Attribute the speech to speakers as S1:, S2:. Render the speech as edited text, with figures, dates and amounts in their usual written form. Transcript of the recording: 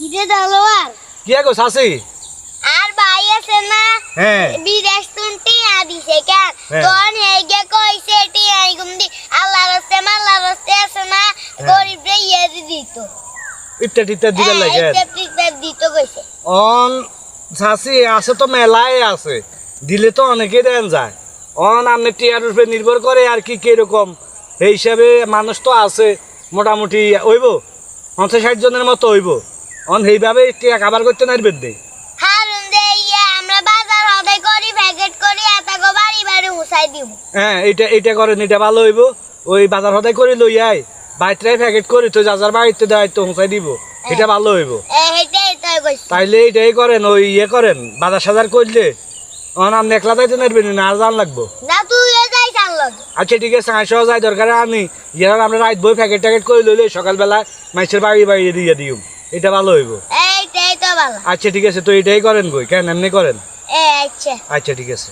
S1: ইদে দালোয়ার
S2: কি গো শাসি
S1: আর ভাই আছে না
S2: হ্যাঁ
S1: বিদেশ তুনটি আদিছে কেন
S2: হ্যাঁ।
S1: তোন হেগে কইছে টি আই গুমদি আল্লাহর রাস্তে আছে না গরিব রে ইয়ে দিত
S2: ইটটা টিটটা দিতে লাগে
S1: এটা দিত কইছে
S2: অন শাসি আছে তো মেলায় আছে দিলে তো অনেকে দেন যায় অন আপনি টিয়ার উপরে নির্ভর করে আর কি কিরকম এই হিসাবে মানুষ তো আছে মোটামুটি হইব 50-60 জনের মতো হইব অন সেইভাবে টিয়া খাবার করতে নারবেন দেই
S1: হারুন দে ইয়া আমরা বাজার হদাই করি প্যাকেট করি এটাগো বাড়ি বাড়ি হুসাই দিব
S2: হ্যাঁ এইটা করেন এটা ভালো হইব ওই বাজার হদাই করে লই আই বাইটরাই প্যাকেট করি তো যার বাড়িতে দেয় তো হুঁচাই দিব এটা ভালো হইব
S1: এইটাই তো কইছে
S2: তাইলে এইটাই করেন ওই ইয়ে করেন বাজার সাজার করলে অন আপনি একলা যাইতে নারবেন না আর জান লাগবো
S1: না তুই যাই জানল
S2: আচ্ছা ঠিক আছে আইসা যাই দরকার আনি ইয়ার আমরা রাত বই প্যাকেট ট্যাকেট করে লইলে সকালবেলা মাইসের বাড়ি বাড়ি দিয়ে দিও এটা ভালো হইব
S1: এইটাই তো ভালো
S2: আচ্ছা ঠিক আছে তো এটাই করেন বই কেন এমনি করেন
S1: আচ্ছা
S2: আচ্ছা ঠিক আছে